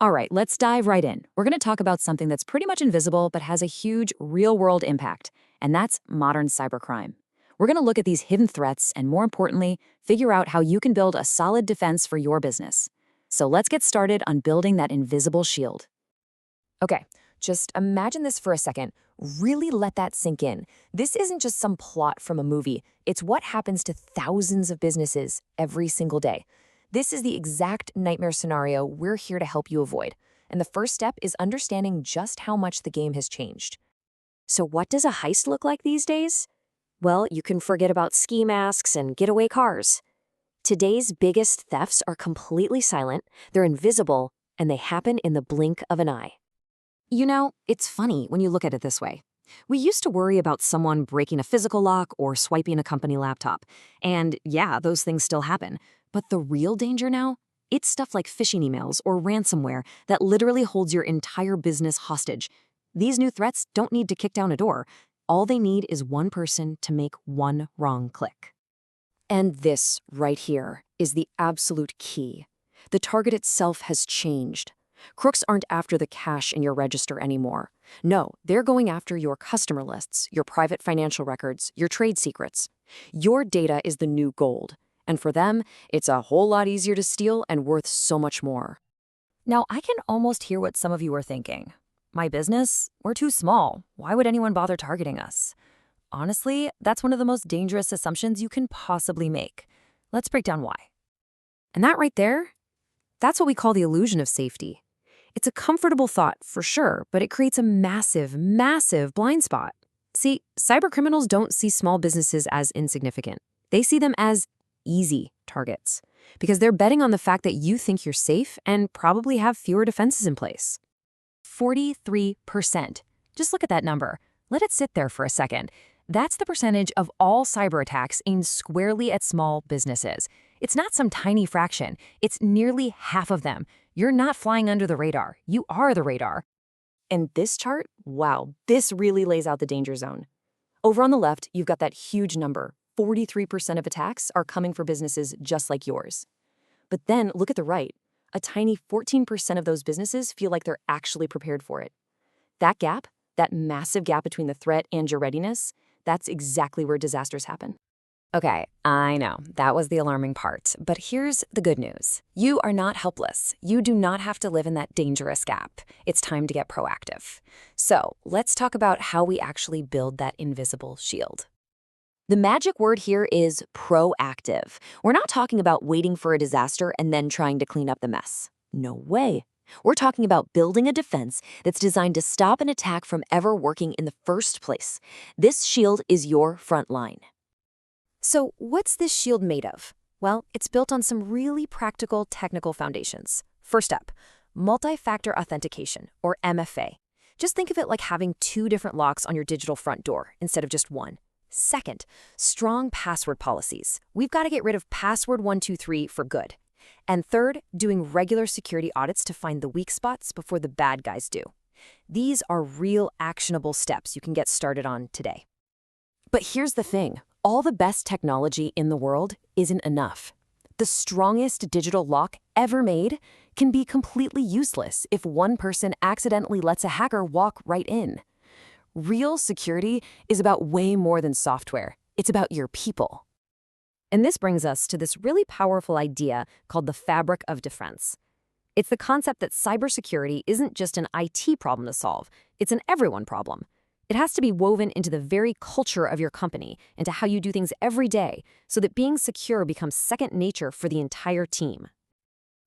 All right, let's dive right in. We're going to talk about something that's pretty much invisible but has a huge real-world impact, and that's modern cybercrime. We're going to look at these hidden threats and, more importantly, figure out how you can build a solid defense for your business. So let's get started on building that invisible shield. Okay, just imagine this for a second. Really let that sink in. This isn't just some plot from a movie. It's what happens to thousands of businesses every single day. This is the exact nightmare scenario we're here to help you avoid. And the first step is understanding just how much the game has changed. So what does a heist look like these days? Well, you can forget about ski masks and getaway cars. Today's biggest thefts are completely silent, they're invisible, and they happen in the blink of an eye. You know, it's funny when you look at it this way. We used to worry about someone breaking a physical lock or swiping a company laptop. And yeah, those things still happen. But the real danger now? It's stuff like phishing emails or ransomware that literally holds your entire business hostage. These new threats don't need to kick down a door. All they need is one person to make one wrong click. And this, right here, is the absolute key. The target itself has changed. Crooks aren't after the cash in your register anymore. No, they're going after your customer lists, your private financial records, your trade secrets. Your data is the new gold. And for them, it's a whole lot easier to steal and worth so much more. Now, I can almost hear what some of you are thinking. My business? We're too small. Why would anyone bother targeting us? Honestly, that's one of the most dangerous assumptions you can possibly make. Let's break down why. And that right there, that's what we call the illusion of safety. It's a comfortable thought, for sure, but it creates a massive, massive blind spot. See, cybercriminals don't see small businesses as insignificant. They see them as easy targets, because they're betting on the fact that you think you're safe and probably have fewer defenses in place. 43%. Just look at that number. Let it sit there for a second. That's the percentage of all cyber attacks aimed squarely at small businesses. It's not some tiny fraction. It's nearly half of them. You're not flying under the radar. You are the radar. And this chart, wow, this really lays out the danger zone. Over on the left, you've got that huge number. 43% of attacks are coming for businesses just like yours. But then look at the right. A tiny 14% of those businesses feel like they're actually prepared for it. That gap, that massive gap between the threat and your readiness, that's exactly where disasters happen. Okay, I know, that was the alarming part. But here's the good news. You are not helpless. You do not have to live in that dangerous gap. It's time to get proactive. So let's talk about how we actually build that invisible shield. The magic word here is proactive. We're not talking about waiting for a disaster and then trying to clean up the mess. No way. We're talking about building a defense that's designed to stop an attack from ever working in the first place. This shield is your front line. So what's this shield made of? Well, it's built on some really practical technical foundations. First up, multi-factor authentication, or MFA. Just think of it like having two different locks on your digital front door instead of just one. Second, strong password policies. We've got to get rid of password 123 for good. And third, doing regular security audits to find the weak spots before the bad guys do. These are real actionable steps you can get started on today. But here's the thing. All the best technology in the world isn't enough. The strongest digital lock ever made can be completely useless if one person accidentally lets a hacker walk right in. Real security is about way more than software. It's about your people. And this brings us to this really powerful idea called the fabric of defense. It's the concept that cybersecurity isn't just an IT problem to solve, it's an everyone problem. It has to be woven into the very culture of your company, into how you do things every day, so that being secure becomes second nature for the entire team.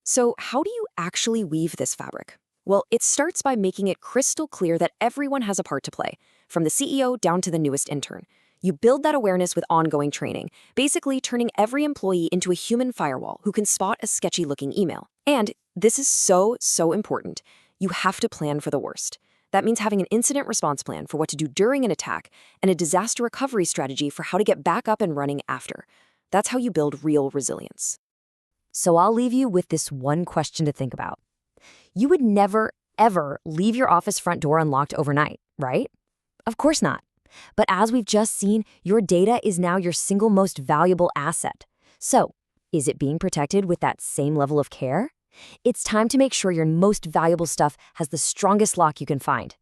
So how do you actually weave this fabric? Well, it starts by making it crystal clear that everyone has a part to play, from the CEO down to the newest intern. You build that awareness with ongoing training, basically turning every employee into a human firewall who can spot a sketchy-looking email. And this is so important. You have to plan for the worst. That means having an incident response plan for what to do during an attack and a disaster recovery strategy for how to get back up and running after. That's how you build real resilience. So I'll leave you with this one question to think about. You would never, ever leave your office front door unlocked overnight, right? Of course not. But as we've just seen, your data is now your single most valuable asset. So, is it being protected with that same level of care? It's time to make sure your most valuable stuff has the strongest lock you can find.